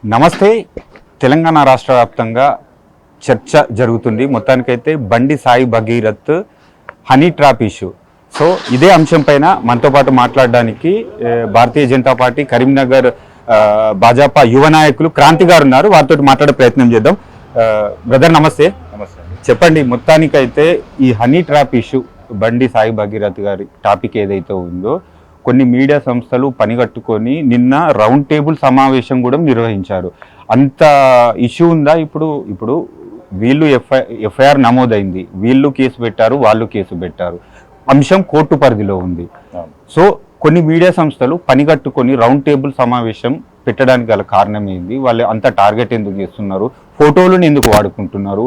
నమస్తే. తెలంగాణ రాష్ట్ర వ్యాప్తంగా చర్చ జరుగుతుంది. మొత్తానికైతే బండి Sai Bhagirath honey trap issue. So ఇదే అంశం పైన మనతో పాటు మాట్లాడడానికి భారతీయ జనతా పార్టీ కరీంనగర్ భాజపా యువ నాయకులు క్రాంతి గారు ఉన్నారు. వారితో మాట్లాడే ప్రయత్నం చేద్దాం. బ్రదర్ నమస్తే. నమస్తే. చెప్పండి, మొత్తానికైతే ఈ హనీ ట్రాప్ ఇష్యూ బండి సాయి భగీరథ్ గారి టాపిక్ ఏదైతే ఉందో కొన్ని మీడియా సంస్థలు పనిగట్టుకొని నిన్న రౌండ్ టేబుల్ సమావేశం కూడా నిర్వహించారు. అంత ఇష్యూ ఉందా? ఇప్పుడు వీళ్ళు ఎఫ్ఐఆర్ నమోదైంది, వీళ్ళు కేసు పెట్టారు, వాళ్ళు కేసు పెట్టారు, అంశం కోర్టు పరిధిలో ఉంది. సో కొన్ని మీడియా సంస్థలు పనిగట్టుకొని రౌండ్ టేబుల్ సమావేశం పెట్టడానికి గల కారణం ఏంది? వాళ్ళు అంత టార్గెట్ ఎందుకు చేస్తున్నారు? ఫోటోలను ఎందుకు వాడుకుంటున్నారు?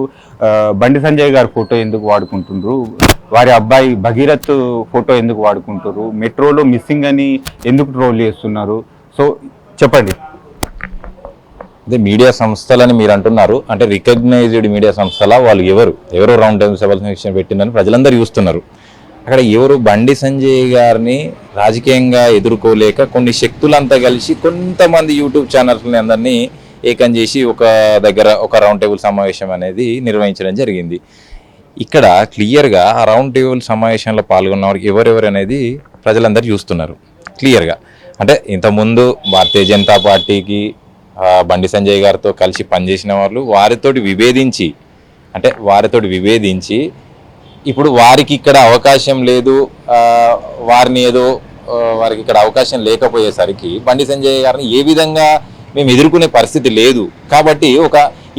బండి సంజయ్ గారి ఫోటో ఎందుకు వాడుకుంటున్నారు? వారి అబ్బాయి భగీరథ్ ఫోటో ఎందుకు వాడుకుంటారు? మెట్రోలో మిస్సింగ్ అని ఎందుకు ట్రోల్ చేస్తున్నారు? సో చెప్పండి. అదే మీడియా సంస్థలని మీరు అంటున్నారు, అంటే రికగ్నైజ్డ్ మీడియా సంస్థల వాళ్ళు ఎవరు రౌండ్ టేబుల్ సమావేశం పెట్టిందని ప్రజలందరూ చూస్తున్నారు. అక్కడ ఎవరు బండి సంజయ్ గారిని రాజకీయంగా ఎదుర్కోలేక కొన్ని శక్తులంతా కలిసి కొంతమంది యూట్యూబ్ ఛానల్స్ని అందరినీ ఏకం చేసి ఒక రౌండ్ టేబుల్ సమావేశం అనేది నిర్వహించడం జరిగింది. ఇక్కడ క్లియర్గా ఆ రౌండ్ టేబుల్ సమావేశంలో పాల్గొన్న వారికి ఎవరెవరు అనేది ప్రజలందరూ చూస్తున్నారు క్లియర్గా. అంటే ఇంతకుముందు భారతీయ జనతా పార్టీకి బండి సంజయ్ గారితో కలిసి పనిచేసిన వాళ్ళు వారితోటి విభేదించి ఇప్పుడు వారికి ఇక్కడ అవకాశం లేదు, వారికి ఇక్కడ అవకాశం లేకపోయేసరికి బండి సంజయ్ గారిని ఏ విధంగా మేము ఎదుర్కొనే పరిస్థితి లేదు కాబట్టి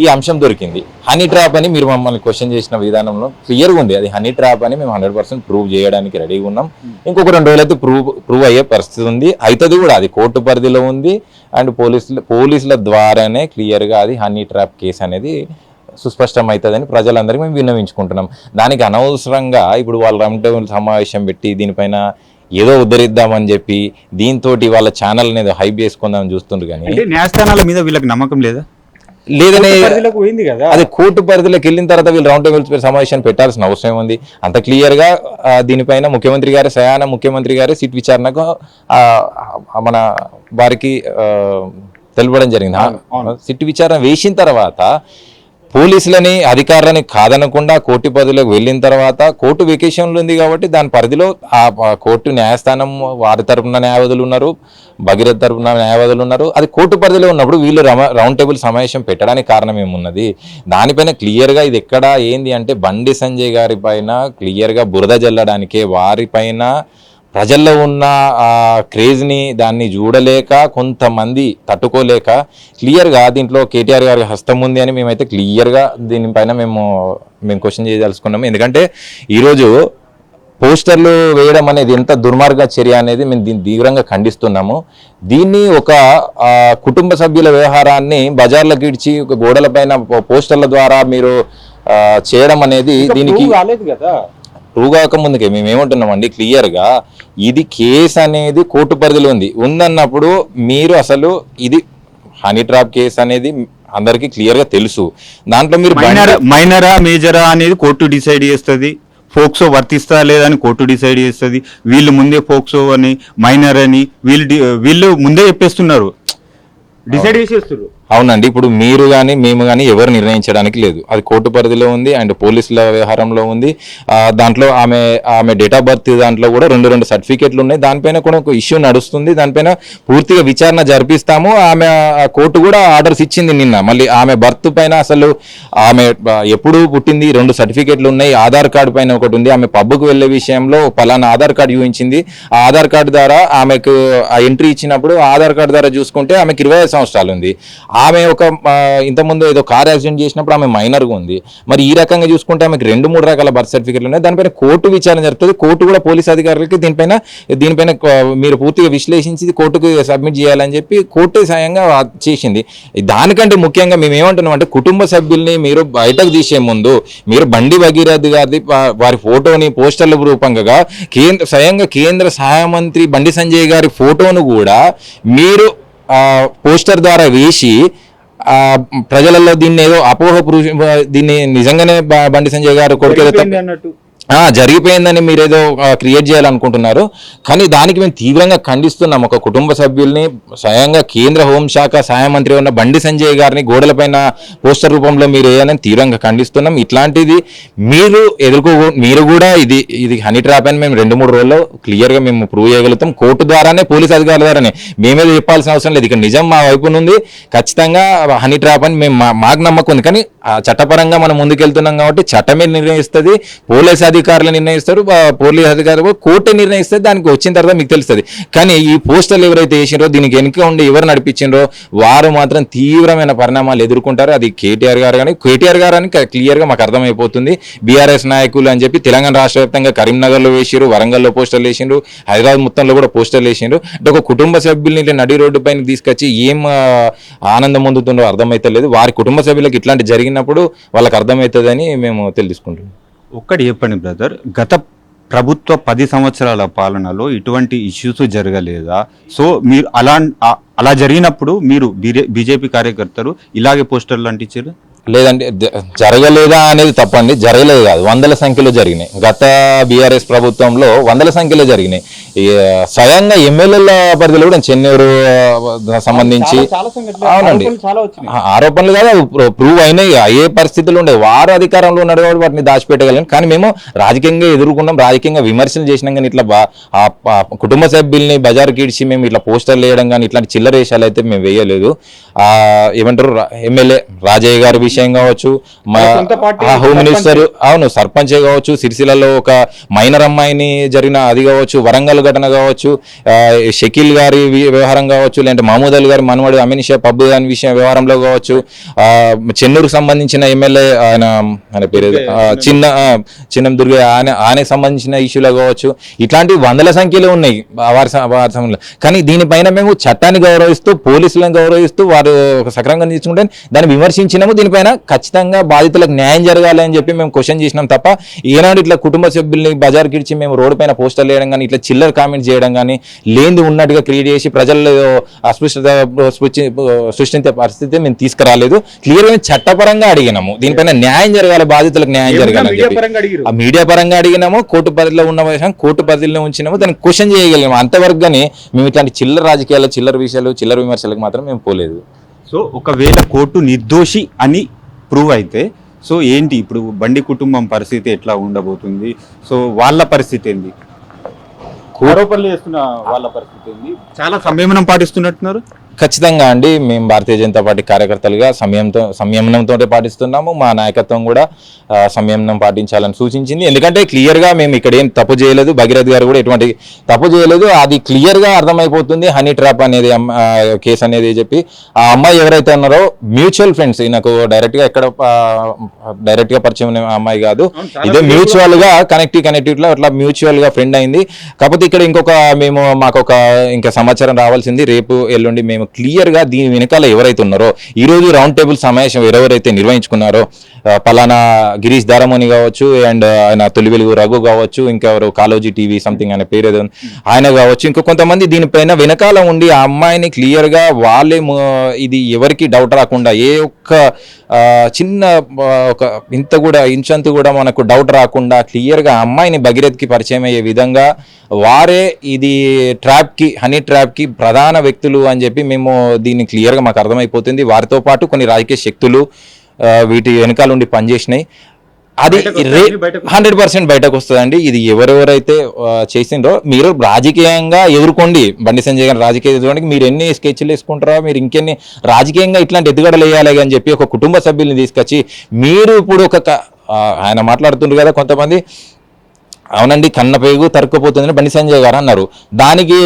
ఈ అంశం దొరికింది. హనీ ట్రాప్ అని మీరు మమ్మల్ని క్వశ్చన్ చేసిన విధానంలో క్లియర్గా ఉంది. అది హనీ ట్రాప్ అని మేము 100% ప్రూవ్ చేయడానికి రెడీగా ఉన్నాం. ఇంకొక 2 రోజులైతే ప్రూవ్ అయ్యే పరిస్థితి ఉంది, అవుతుంది కూడా. అది కోర్టు పరిధిలో ఉంది అండ్ పోలీసుల ద్వారానే క్లియర్గా అది హనీ ట్రాప్ కేసు అనేది సుస్పష్టం అవుతుందని ప్రజలందరికీ మేము విన్నవించుకుంటున్నాం. దానికి అనవసరంగా ఇప్పుడు వాళ్ళు రౌండ్ టేబుల్ సమావేశం పెట్టి దీనిపైన ఏదో ఉద్ధరిద్దామని చెప్పి దీంతో వాళ్ళ ఛానల్ అనేది హైప్ చేసుకుందామని చూస్తుండ్రు. కానీ న్యాయస్థానాల మీద వీళ్ళకి నమ్మకం లేదనే అది కోర్టు పరిధిలోకి వెళ్ళిన తర్వాత వీళ్ళు రౌండ్ టేబుల్ సమావేశాన్ని పెట్టాల్సిన అవసరం ఉంది. అంత క్లియర్గా దీనిపైన ముఖ్యమంత్రి గారు ముఖ్యమంత్రి గారు సిట్ విచారణకు మన వారికి తెలపడం జరిగింది. సిట్ విచారణ వేసిన తర్వాత పోలీసులని అధికారులని కాదనకుండా కోర్టు పరిధిలోకి వెళ్ళిన తర్వాత కోర్టు వెకేషన్లు ఉంది కాబట్టి దాని పరిధిలో ఆ కోర్టు న్యాయస్థానం వారి తరపున న్యాయవాదులు ఉన్నారు, భగీరథ్ తరపున న్యాయవాదులు ఉన్నారు. అది కోర్టు పరిధిలో ఉన్నప్పుడు వీళ్ళు రౌండ్ టేబుల్ సమావేశం పెట్టడానికి కారణం ఏమున్నది? దానిపైన క్లియర్గా ఇది ఎక్కడ ఏంది అంటే బండి సంజయ్ గారి పైన క్లియర్గా బురద జల్లడానికే, వారిపైన ప్రజల్లో ఉన్న క్రేజ్ని దాన్ని చూడలేక కొంతమంది తట్టుకోలేక క్లియర్గా దీంట్లో కేటీఆర్ గారి హస్తం ఉంది అని మేమైతే క్లియర్గా దీనిపైన మేము క్వశ్చన్ చేయదలుచుకున్నాము. ఎందుకంటే ఈరోజు పోస్టర్లు వేయడం అనేది ఎంత దుర్మార్గ చర్య అనేది మేము దీన్ని తీవ్రంగా ఖండిస్తున్నాము. దీన్ని ఒక కుటుంబ సభ్యుల వ్యవహారాన్ని బజార్లకు ఇడ్చి ఒక గోడల పైన పోస్టర్ల ద్వారా మీరు చేయడం అనేది దీనికి ప్రూవ్ కాక ముందుకే మేము ఏమంటున్నామండి, క్లియర్గా ఇది కేసు అనేది కోర్టు పరిధిలో ఉందన్నప్పుడు మీరు అసలు ఇది హనీ ట్రాప్ కేసు అనేది అందరికీ క్లియర్గా తెలుసు. దాంట్లో మీరు మైనరా మేజరా అనేది కోర్టు డిసైడ్ చేస్తుంది. ఫోక్సో వర్తిస్తా లేదని కోర్టు డిసైడ్ చేస్తుంది. వీళ్ళు ముందే ఫోక్సో అని మైనర్ అని వీళ్ళు ముందే చెప్పేస్తున్నారు, డిసైడ్ చేసేస్తున్నారు. అవునండి, ఇప్పుడు మీరు కానీ మేము కానీ ఎవరు నిర్ణయించడానికి లేదు. అది కోర్టు పరిధిలో ఉంది అండ్ పోలీసుల వ్యవహారంలో ఉంది. దాంట్లో ఆమె డేట్ ఆఫ్ బర్త్ దాంట్లో కూడా రెండు సర్టిఫికేట్లు ఉన్నాయి. దానిపైన కూడా ఒక ఇష్యూ నడుస్తుంది. దానిపైన పూర్తిగా విచారణ జరిపిస్తాము. ఆమె కోర్టు కూడా ఆర్డర్స్ ఇచ్చింది నిన్న. మళ్ళీ ఆమె బర్త్ పైన అసలు ఆమె ఎప్పుడు పుట్టింది 2 సర్టిఫికేట్లు ఉన్నాయి. ఆధార్ కార్డు పైన ఒకటి ఉంది. ఆమె పబ్కు వెళ్లే విషయంలో పలానా ఆధార్ కార్డు చూపించింది. ఆ ఆధార్ కార్డు ద్వారా ఆమెకు ఎంట్రీ ఇచ్చినప్పుడు ఆధార్ కార్డు ద్వారా చూసుకుంటే ఆమెకు 25 సంవత్సరాలు ఉంది. ఆమె ఇంతకుముందు ఏదో కార్ యాక్సిడెంట్ చేసినప్పుడు ఆమె మైనర్గా ఉంది. మరి ఈ రకంగా చూసుకుంటే ఆమెకు 2-3 రకాల బర్త్ సర్టిఫికేట్లు ఉన్నాయి. దానిపైన కోర్టు విచారణ జరుగుతుంది. కోర్టు కూడా పోలీస్ అధికారులకి దీనిపైన మీరు పూర్తిగా విశ్లేషించి కోర్టుకు సబ్మిట్ చేయాలని చెప్పి కోర్టు సాయంగా చేసింది. దానికంటే ముఖ్యంగా మేము ఏమంటున్నాం అంటే కుటుంబ సభ్యుల్ని మీరు బయటకు తీసే ముందు మీరు బండి భగీరథ్ గారి వారి ఫోటోని పోస్టర్ల రూపంగా స్వయంగా కేంద్ర సహాయ మంత్రి బండి సంజయ్ గారి ఫోటోను కూడా మీరు పోస్టర్ ద్వారా వేసి ప్రజలలో దీన్ని ఏదో దీన్ని నిజంగానే బండి సంజయ్ గారు కొడుకు జరిగిపోయిందని మీరు ఏదో క్రియేట్ చేయాలనుకుంటున్నారు. కానీ దానికి మేము తీవ్రంగా ఖండిస్తున్నాం. ఒక కుటుంబ సభ్యుల్ని స్వయంగా కేంద్ర హోంశాఖ సహాయ మంత్రి ఉన్న బండి సంజయ్ గారిని గోడలపైన పోస్టర్ రూపంలో మీరు వేయాలని తీవ్రంగా ఖండిస్తున్నాం. ఇట్లాంటిది మీరు కూడా ఇది హనీ ట్రాప్ అని మేము 2-3 రోజుల్లో క్లియర్గా మేము ప్రూవ్ చేయగలుగుతాం. కోర్టు ద్వారానే, పోలీస్ అధికారుల ద్వారానే, మేమేదో చెప్పాల్సిన అవసరం లేదు. ఇక్కడ నిజం మా వైపు నుండి ఖచ్చితంగా హనీ ట్రాప్ అని మేము మాకు నమ్మకం ఉంది. కానీ చట్టపరంగా మనం ముందుకెళ్తున్నాం కాబట్టి చట్టమే నిర్ణయిస్తుంది, పోలీస్ అధికారులు నిర్ణయిస్తారు, పోలీస్ అధికారులు కోర్టు నిర్ణయిస్తుంది. దానికి వచ్చిన తర్వాత మీకు తెలుస్తుంది. కానీ ఈ పోస్టర్లు ఎవరైతే వేసినో, దీనికి వెనుక ఉండి ఎవరు నడిపించిండ్రో వారు మాత్రం తీవ్రమైన పరిణామాలు ఎదుర్కొంటారు. అది కేటీఆర్ గారు అని క్లియర్గా మాకు అర్థమైపోతుంది. బీఆర్ఎస్ నాయకులు అని చెప్పి తెలంగాణ రాష్ట్ర వ్యాప్తంగా కరీంనగర్లో వేసిరు, వరంగల్లో పోస్టర్లు వేసిండ్రు, హైదరాబాద్ మొత్తంలో కూడా పోస్టర్లు వేసిండ్రు. అంటే ఒక కుటుంబ సభ్యుల్ని నడి రోడ్డు పైన తీసుకొచ్చి ఏం ఆనందం పొందుతుండో అర్థమైతలేదు. వారి కుటుంబ సభ్యులకు ఇట్లాంటి జరిగినప్పుడు వాళ్ళకి అర్థమవుతుందని మేము తెలుసుకుంటున్నాం. ఒక్కటి చెప్పండి బ్రదర్, గత ప్రభుత్వ 10 సంవత్సరాల పాలనలో ఇటువంటి ఇష్యూస్ జరగలేదా? సో మీరు అలా జరిగినప్పుడు మీరు బీజేపీ కార్యకర్తలు ఇలాగే పోస్టర్లు అంటించారు? లేదండి, జరగలేదా అనేది తప్పండి. జరగలేదు కాదు, 100ల సంఖ్యలో జరిగినాయి. గత బీఆర్ఎస్ ప్రభుత్వంలో 100ల సంఖ్యలో జరిగినాయి. స్వయంగా ఎమ్మెల్యేల పరిధిలో కూడా చెన్నూరు సంబంధించి అవునండి ఆరోపణలు కాదు, ప్రూవ్ అయినాయి. అయ్యే పరిస్థితులు ఉండే వారు అధికారంలో ఉన్నారు కాబట్టి వాటిని దాచిపెట్టగలం. కానీ మేము రాజకీయంగా ఎదుర్కొన్నాం, రాజకీయంగా విమర్శలు చేసినాం. కానీ ఇట్లా కుటుంబ సభ్యుల్ని బజారుకి ఇడిచి మేము ఇట్లా పోస్టర్లు వేయడం కానీ ఇట్లాంటి చిల్లర వేషాలు అయితే మేము వేయలేదు. ఏమంటారు, ఎమ్మెల్యే రాజయ్య గారి విషయం కావచ్చు, హోమ్ మినిస్టర్ అవును సర్పంచే కావచ్చు, సిరిసిల్లలో ఒక మైనర్ అమ్మాయిని జరిగిన అది కావచ్చు, వరంగల్ ఘటన కావచ్చు, షకీల్ గారి వ్యవహారం కావచ్చు, లేదంటే మహమూద్ అలీ గారి మనవడు అమిన్ షా పబ్బు గారి వ్యవహారంలో కావచ్చు, చెన్నూరుకు సంబంధించిన ఎమ్మెల్యే ఆయన పేరు చిన్నం దుర్గ ఆయనకు సంబంధించిన ఇష్యూలో కావచ్చు, ఇట్లాంటి 100ల సంఖ్యలో ఉన్నాయి వారి సమయంలో. కానీ దీనిపైన మేము చట్టాన్ని గౌరవిస్తూ, పోలీసులను గౌరవిస్తూ వారు సక్రమంగా తీసుకుంటే దాన్ని విమర్శించినాము. దీనిపైన ఖచ్చితంగా బాధితులకు న్యాయం జరగాలి అని చెప్పి మేము క్వశ్చన్ చేసినాం తప్ప ఏనాడు ఇట్లా కుటుంబ సభ్యుల్ని బజార్కి ఇచ్చి మేము రోడ్డు పైన పోస్టర్లు వేయడం కానీ ఇట్లా చిల్లర కామెంట్స్ చేయడం కానీ లేనిది ఉన్నట్టుగా క్రియేట్ చేసి ప్రజల్లో అస్పృశ్యత సృష్టించే పరిస్థితి మేము తీసుకురాలేదు. క్లియర్గా చట్టపరంగా అడిగినాము, దీనిపైన న్యాయం జరగాలి, బాధితులకు న్యాయం జరగాలి. ఆ మీడియా పరంగా అడిగినాము, కోర్టు పరిధిలో ఉన్న విషయం కోర్టు పరిధిలో ఉంచినాము, దాన్ని క్వశ్చన్ చేయగలిగాము. అంతవరకు కానీ మేము ఇట్లాంటి చిల్లర రాజకీయాలు, చిల్లర విషయాలు, చిల్లర విమర్శలకు మాత్రం మేము పోలేదు. సో ఒకవేళ కోర్టు నిర్దోషి అని ప్రూవ్ అయితే సో ఏంటి ఇప్పుడు బండి కుటుంబం పరిస్థితి ఎట్లా ఉండబోతుంది? సో వాళ్ళ పరిస్థితి ఏంది? ఆరోపణలు చేస్తున్న వాళ్ళ పరిస్థితి ఏంది? చాలా సంయమనం పాటిస్తున్నట్టున్నారు. ఖచ్చితంగా అండి, మేము భారతీయ జనతా పార్టీ కార్యకర్తలుగా సంయమనంతో పాటిస్తున్నాము. మా నాయకత్వం కూడా సంయమనం పాటించాలని సూచించింది. ఎందుకంటే క్లియర్గా మేము ఇక్కడ ఏం తప్పు చేయలేదు, భగీరథ్ గారు కూడా ఎటువంటి తప్పు చేయలేదు. అది క్లియర్గా అర్థమైపోతుంది. హనీ ట్రాప్ అనేది కేసు అనేది చెప్పి ఆ అమ్మాయి ఎవరైతే ఉన్నారో మ్యూచువల్ ఫ్రెండ్స్, నాకు డైరెక్ట్గా పరిచయం అమ్మాయి కాదు, ఇదే మ్యూచువల్గా కనెక్టివ్లో అట్లా మ్యూచువల్గా ఫ్రెండ్ అయింది. కాకపోతే ఇక్కడ మాకు ఇంకా సమాచారం రావాల్సింది. రేపు ఎల్లుండి మేము క్లియర్గా దీని వెనకాల ఎవరైతే ఉన్నారో, ఈరోజు రౌండ్ టేబుల్ సమావేశం ఎవరైతే నిర్వహించుకున్నారో, పలానా గిరీష్ దారమోని కావచ్చు, అండ్ ఆయన తొలి వెలుగు రఘు కావచ్చు, ఇంకెవరు కాలోజీ టీవీ సంథింగ్ అనే పేరు ఏదో ఆయన కావచ్చు, ఇంకా కొంతమంది దీనిపైన వెనకాల ఉండి ఆ అమ్మాయిని క్లియర్గా వాళ్ళే ఇది ఎవరికి డౌట్ రాకుండా, ఏ ఒక్క చిన్న ఒక ఇంచంతు కూడా మనకు డౌట్ రాకుండా క్లియర్గా అమ్మాయిని భగీరథ్కి పరిచయం అయ్యే విధంగా వారే ఇది హనీ ట్రాప్కి ప్రధాన వ్యక్తులు అని చెప్పి మేము దీన్ని క్లియర్గా మాకు అర్థమైపోతుంది. వారితో పాటు కొన్ని రాజకీయ శక్తులు వీటి వెనకాల ఉండి పనిచేసినాయి. అది 100% బయటకు వస్తుందండి. ఇది ఎవరెవరైతే చేసిండ్రో మీరు రాజకీయంగా ఎదుర్కోండి. బండి సంజయ్ గారు రాజకీయ ఎదుర్కోండి. మీరు ఎన్ని స్కెచ్లు వేసుకుంటారో, మీరు ఇంకెన్ని రాజకీయంగా ఇట్లాంటి ఎదుగడలు వేయాలి అని చెప్పి ఒక కుటుంబ సభ్యుల్ని తీసుకొచ్చి మీరు ఇప్పుడు ఆయన మాట్లాడుతుండ్రు కదా కొంతమంది, అవునండి కన్నపేగు తరుక్కుపోతుందని బండి సంజయ్ గారు అన్నారు. దానికి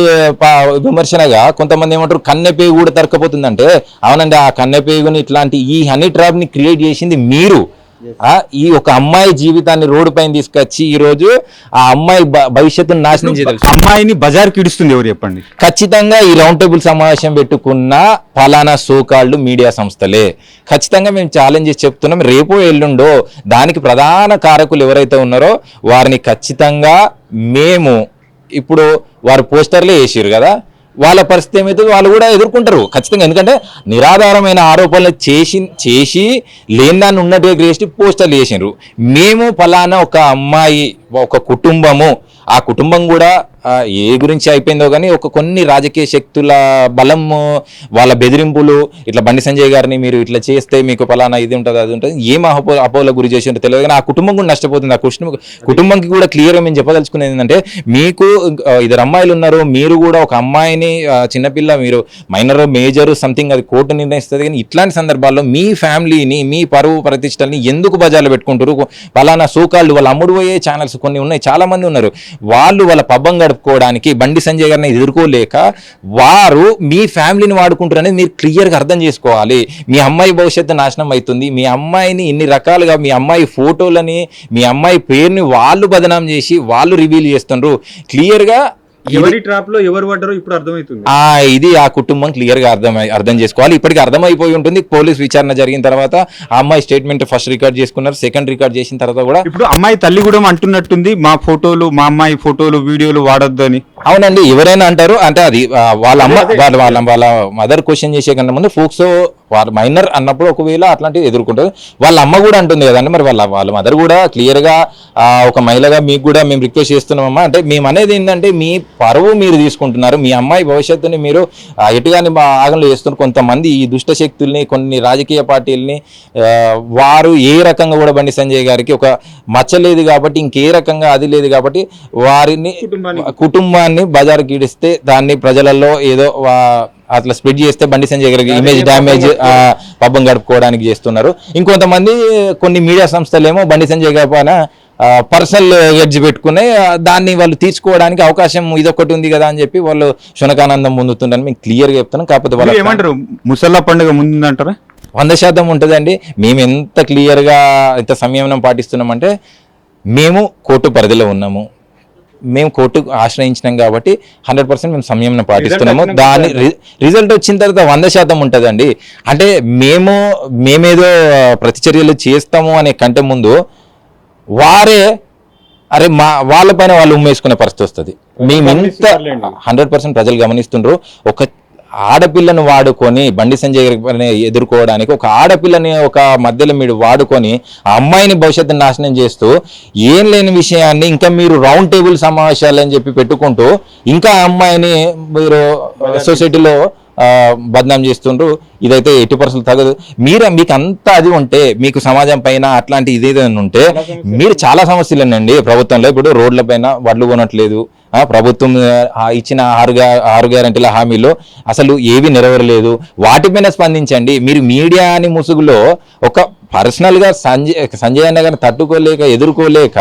విమర్శనగా కొంతమంది ఏమంటారు కన్నెపేగు కూడా తరుక్కుపోతుందంటే, అవునండి ఆ కన్నెపేగుని ఇట్లాంటి ఈ హనీ ట్రాప్ ని క్రియేట్ చేసింది మీరు. ఈ ఒక అమ్మాయి జీవితాన్ని రోడ్డు పైన తీసుకొచ్చి ఈ రోజు ఆ అమ్మాయి భవిష్యత్తును నాశనం చేయగలరు. అమ్మాయిని బజార్కి ఇడుస్తుంది ఎవరు చెప్పండి? ఖచ్చితంగా ఈ రౌండ్ టేబుల్ సమావేశం పెట్టుకున్న ఫలానా సోకాళ్ళు మీడియా సంస్థలే. ఖచ్చితంగా మేము ఛాలెంజ్ చేసి చెప్తున్నాం, రేపో ఎల్లుండో దానికి ప్రధాన కారకులు ఎవరైతే ఉన్నారో వారిని ఖచ్చితంగా మేము ఇప్పుడు వారు పోస్టర్లే వేసారు కదా, వాళ్ళ పరిస్థితి ఏమవుతుంది వాళ్ళు కూడా ఎదుర్కొంటారు ఖచ్చితంగా. ఎందుకంటే నిరాధారమైన ఆరోపణలు చేసి లేని దాన్ని ఉన్నట్టుగా గ్రేసి పోస్టర్లు చేసినారు. మేము ఫలానా ఒక అమ్మాయి ఒక కుటుంబము, ఆ కుటుంబం కూడా ఏ గురించి అయిపోయిందో కానీ కొన్ని రాజకీయ శక్తుల బలము, వాళ్ళ బెదిరింపులు, ఇట్లా బండి సంజయ్ గారిని మీరు ఇట్లా చేస్తే మీకు ఫలానా ఇది ఉంటుంది అది ఉంటుంది, ఏం అపోలో గురి చేసి ఉంటే తెలియదు కానీ ఆ కుటుంబం కూడా నష్టపోతుంది. ఆ కుటుంబంకి కూడా క్లియర్గా మేము చెప్పదలుచుకునేది ఏంటంటే, మీకు ఇద్దరు అమ్మాయిలు ఉన్నారు, మీరు కూడా ఒక అమ్మాయిని చిన్నపిల్ల, మీరు మైనర్ మేజర్ సంథింగ్ అది కోర్టు నిర్ణయిస్తుంది. కానీ ఇట్లాంటి సందర్భాల్లో మీ ఫ్యామిలీని, మీ పరువు ప్రతిష్టల్ని ఎందుకు బజార్లో పెట్టుకుంటారు? ఫలానా సోకాళ్ళు వాళ్ళ అమ్ముడు పోయే ఛానల్స్ కొన్ని ఉన్నాయి, చాలా మంది ఉన్నారు, వాళ్ళు వాళ్ళ పబ్బం గడుపుకోవడానికి బండి సంజయ్ గారిని ఎదుర్కోలేక వారు మీ ఫ్యామిలీని వాడుకుంటారు అనేది మీరు క్లియర్గా అర్థం చేసుకోవాలి. మీ అమ్మాయి భవిష్యత్తు నాశనం అవుతుంది. మీ అమ్మాయిని ఇన్ని రకాలుగా, మీ అమ్మాయి ఫోటోలని, మీ అమ్మాయి పేరుని వాళ్ళు బదనాం చేసి వాళ్ళు రివీల్ చేస్తున్నారు. క్లియర్గా ఎవరి ట్రాప్ లో ఎవరు పడ్డారో ఇప్పుడు అర్థమవుతుంది. ఇది ఆ కుటుంబం క్లియర్ గా అర్థం చేసుకోవాలి. ఇప్పటికి అర్థమైపోయి ఉంటుంది. పోలీస్ విచారణ జరిగిన తర్వాత ఆ అమ్మాయి స్టేట్మెంట్ ఫస్ట్ రికార్డ్ చేసుకున్నారు, సెకండ్ రికార్డ్ చేసిన తర్వాత కూడా ఇప్పుడు అమ్మాయి తల్లి కూడా అంటున్నట్టుంది, మా అమ్మాయి ఫోటోలు వీడియోలు వాడొద్దు అని. అవునండి, ఎవరైనా అంటారు. అంటే అది వాళ్ళ అమ్మ వాళ్ళ మదర్ క్వశ్చన్ చేసే కన్నా ముందు ఫోక్సో వాళ్ళ మైనర్ అన్నప్పుడు ఒకవేళ అట్లాంటివి ఎదుర్కొంటారు. వాళ్ళ అమ్మ కూడా అంటుంది కదండి, మరి వాళ్ళ మదర్ కూడా క్లియర్గా ఒక మహిళగా మీకు కూడా మేము రిక్వెస్ట్ చేస్తున్నామమ్మా, అంటే మేము అనేది ఏంటంటే మీ పరువు మీరు తీసుకుంటున్నారు, మీ అమ్మాయి భవిష్యత్తుని మీరు ఎటుగాని ఆగంలో చేస్తున్నారు. కొంతమంది ఈ దుష్ట శక్తుల్ని, కొన్ని రాజకీయ పార్టీలని వారు ఏ రకంగా కూడా బండి సంజయ్ గారికి ఒక మచ్చ లేదు కాబట్టి, ఇంకే రకంగా అది లేదు కాబట్టి వారిని కుటుంబాన్ని బజారుకి ఈడిస్తే దాన్ని ప్రజలలో ఏదో అట్లా స్ప్రెడ్ చేస్తే బండి సంజయ్ గారికి ఇమేజ్ డ్యామేజ్ పబ్బం గడుపుకోవడానికి చేస్తున్నారు. ఇంకొంతమంది కొన్ని మీడియా సంస్థలు ఏమో బండి సంజయ్ గారి పైన పర్సనల్ ఎడ్జ్ పెట్టుకుని దాన్ని వాళ్ళు తీసుకోవడానికి అవకాశం ఇదొకటి ఉంది కదా అని చెప్పి వాళ్ళు శునకానందం పొందుతుందని మేము క్లియర్గా చెప్తున్నాం. కాకపోతే వాళ్ళు ఏమంటారు, ముసల్లా పండుగ ముందుందంటారా? 100% ఉంటుందండి. మేము ఎంత క్లియర్గా ఎంత సంయమనం పాటిస్తున్నామంటే, మేము కోర్టు పరిధిలో ఉన్నాము, మేము కోర్టుకు ఆశ్రయించినాం కాబట్టి 100% మేము సంయమనం పాటిస్తున్నాము. దాని రిజల్ట్ వచ్చిన తర్వాత 100% ఉంటుందండి. అంటే మేమేదో ప్రతిచర్యలు చేస్తాము అనే కంటే ముందు వారే వాళ్ళపైన వాళ్ళు ఉమ్మేసుకునే పరిస్థితి వస్తుంది. మేము ఎంత 100% ప్రజలు గమనిస్తుండ్రు. ఒక ఆడపిల్లను వాడుకొని బండి సంజయ్ ఎదుర్కోవడానికి ఒక ఆడపిల్లని ఒక మధ్యలో మీరు వాడుకొని ఆ అమ్మాయిని భవిష్యత్తుని నాశనం చేస్తూ ఏం లేని విషయాన్ని ఇంకా మీరు రౌండ్ టేబుల్ సమావేశాలు అని చెప్పి పెట్టుకుంటూ ఇంకా ఆ అమ్మాయిని మీరు సొసైటీలో బదనాం చేస్తుండ్రు. ఇదైతే 80% తగదు. మీకు అంతా అది ఉంటే, మీకు సమాజం పైన అట్లాంటి ఇదేదైనా ఉంటే, మీరు చాలా సమస్యలేనండి ప్రభుత్వంలో. ఇప్పుడు రోడ్ల పైన వడ్లు కొనట్లేదు, ప్రభుత్వం ఇచ్చిన 6 గ్యారెంటీల హామీలో అసలు ఏవి నెరవేరలేదు, వాటిపైన స్పందించండి. మీరు మీడియాని ముసుగులో ఒక పర్సనల్గా సంజయ్ అన్న గారిని తట్టుకోలేక ఎదుర్కోలేక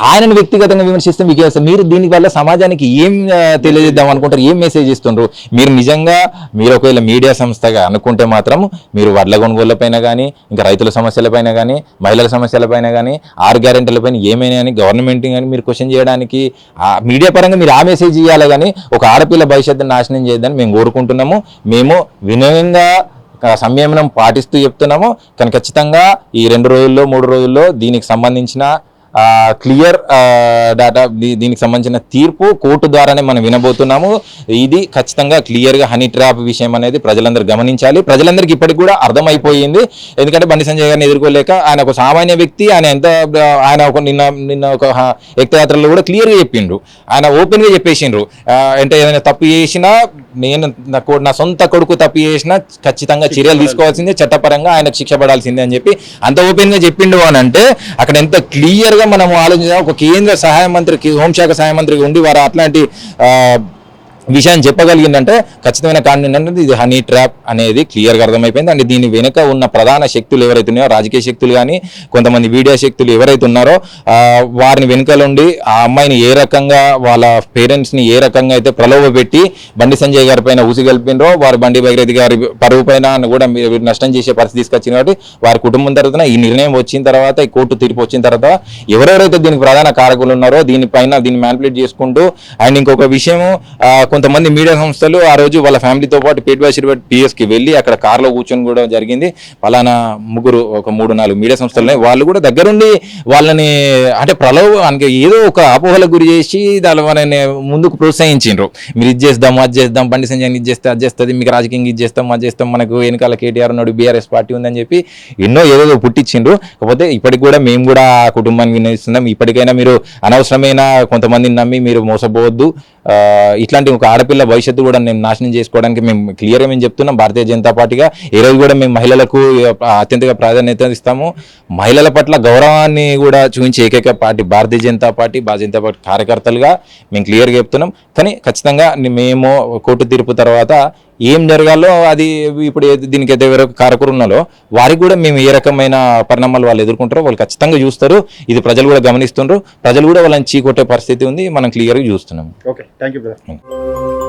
ఆయనను వ్యక్తిగతంగా విమర్శిస్తే మీకు మీరు దీనివల్ల సమాజానికి ఏం తెలియజేద్దాం అనుకుంటారు, ఏం మెసేజ్ ఇస్తుండ్రు? మీరు నిజంగా మీరు ఒకవేళ మీడియా సంస్థగా అనుకుంటే మాత్రం మీరు వడ్ల కొనుగోళ్లపైన కానీ, ఇంకా రైతుల సమస్యలపైన కానీ, మహిళల సమస్యలపైన కానీ, 6 గ్యారెంటీలపైన ఏమైనా కానీ, గవర్నమెంట్ కానీ మీరు క్వశ్చన్ చేయడానికి మీడియా పరంగా మీరు ఆ మెసేజ్ ఇవ్వాలి. కానీ ఒక ఆడపిల్ల భవిష్యత్తును నాశనం చేయొద్దని మేము కోరుకుంటున్నాము. మేము వినయంగా సంయమనం పాటిస్తూ చెప్తున్నాము. కానీ ఖచ్చితంగా ఈ 2 రోజుల్లో 3 రోజుల్లో దీనికి సంబంధించిన క్లియర్ డేటా, దీనికి సంబంధించిన తీర్పు కోర్టు ద్వారానే మనం వినబోతున్నాము. ఇది ఖచ్చితంగా క్లియర్గా హనీ ట్రాప్ విషయం అనేది ప్రజలందరూ గమనించాలి. ప్రజలందరికీ ఇప్పటికి కూడా అర్థమైపోయింది. ఎందుకంటే బండి సంజయ్ గారిని ఎదుర్కోలేక ఆయన ఒక సామాన్య వ్యక్తి, ఆయన ఒక నిన్న ఒక ఎక్తయాత్రలో కూడా క్లియర్గా చెప్పిండ్రు, ఆయన ఓపెన్గా చెప్పేసిండ్రు. అంటే ఏదైనా తప్పు చేసినా, నా సొంత కొడుకు తప్పు చేసినా ఖచ్చితంగా చర్యలు తీసుకోవాల్సిందే, చట్టపరంగా ఆయనకు శిక్ష పడాల్సిందే అని చెప్పి అంత ఓపెన్గా చెప్పిండు. అని అంటే అక్కడ ఎంత క్లియర్ గా మనం ఆలోచించాం. ఒక కేంద్ర సహాయ మంత్రికి, హోంశాఖ సహాయ మంత్రికి ఉండి వారు అట్లాంటి విషయాన్ని చెప్పగలిగిందంటే ఖచ్చితమైన కారణం ఏంటంటే ఇది హనీ ట్రాప్ అనేది క్లియర్గా అర్థమైపోయింది. అండ్ దీని వెనుక ఉన్న ప్రధాన శక్తులు ఎవరైతే ఉన్నాయో, రాజకీయ శక్తులు కానీ, కొంతమంది మీడియా శక్తులు ఎవరైతే ఉన్నారో వారిని వెనుకలుండి ఆ అమ్మాయిని ఏ రకంగా, వాళ్ళ పేరెంట్స్ని ఏ రకంగా అయితే ప్రలోభ పెట్టి బండి సంజయ్ గారి పైన ఊసిగలిపినరో, వారు బండి భగీరథ గారి పరువు పైన కూడా నష్టం చేసే పరిస్థితి తీసుకొచ్చిన కాబట్టి వారి కుటుంబం తరఫున ఈ నిర్ణయం వచ్చిన తర్వాత, ఈ కోర్టు తీర్పు వచ్చిన తర్వాత ఎవరెవరైతే దీనికి ప్రధాన కారకులు ఉన్నారో దీన్ని మ్యానిపులేట్ చేసుకుంటూ, అండ్ ఇంకొక విషయం కొంతమంది మీడియా సంస్థలు ఆ రోజు వాళ్ళ ఫ్యామిలీతో పాటు పేట్ బషీర్పేట్ పిఎస్కి వెళ్ళి అక్కడ కార్లో కూర్చొని కూడా జరిగింది. పలానా ముగ్గురు ఒక 3-4 మీడియా సంస్థలు వాళ్ళు కూడా దగ్గరుండి వాళ్ళని అంటే ప్రలోభానికి ఏదో ఒక అపోహలకు గురి చేసి దాని వాళ్ళని ముందుకు ప్రోత్సహించిండ్రు. మీరు ఇది చేద్దాం అది చేద్దాం, బండి సంజయ్ ఇది చేస్తే అది చేస్తుంది, మీకు రాజకీయంగా ఇది చేస్తాం అది చేస్తాం, మనకు వెనకాల కేటీఆర్ ఉన్నాడు, బీఆర్ఎస్ పార్టీ ఉందని చెప్పి ఎన్నో ఏదో పుట్టించిండ్రు. కాకపోతే ఇప్పటికి కూడా మేము కూడా ఆ కుటుంబాన్ని వినిస్తున్నాం. ఇప్పటికైనా మీరు అనవసరమైన కొంతమందిని నమ్మి మీరు మోసపోవద్దు. ఇట్లాంటి ఒక ఆడపిల్ల భవిష్యత్తు కూడా మేము నాశనం చేసుకోవడానికి మేము క్లియర్గా మేము చెప్తున్నాం. భారతీయ జనతా పార్టీగా ఈ రోజు కూడా మేము మహిళలకు అత్యంతగా ప్రాధాన్యత ఇస్తాము. మహిళల పట్ల గౌరవాన్ని కూడా చూపించే ఏకైక పార్టీ భారతీయ జనతా పార్టీ కార్యకర్తలుగా మేము క్లియర్గా చెప్తున్నాం. కానీ ఖచ్చితంగా మేము కోర్టు తీర్పు తర్వాత ఏం జరగాలో అది ఇప్పుడు దీనికి అయితే ఎవరైతే కారకులు ఉన్నారో వారికి కూడా మేము ఏ రకమైన పరిణామాలు వాళ్ళు ఎదుర్కొంటారో వాళ్ళు ఖచ్చితంగా చూస్తారు. ఇది ప్రజలు కూడా గమనిస్తుండ్రు. ప్రజలు కూడా వాళ్ళని చీకొట్టే పరిస్థితి ఉంది. మనం క్లియర్గా చూస్తున్నాం. Okay, thank you brother.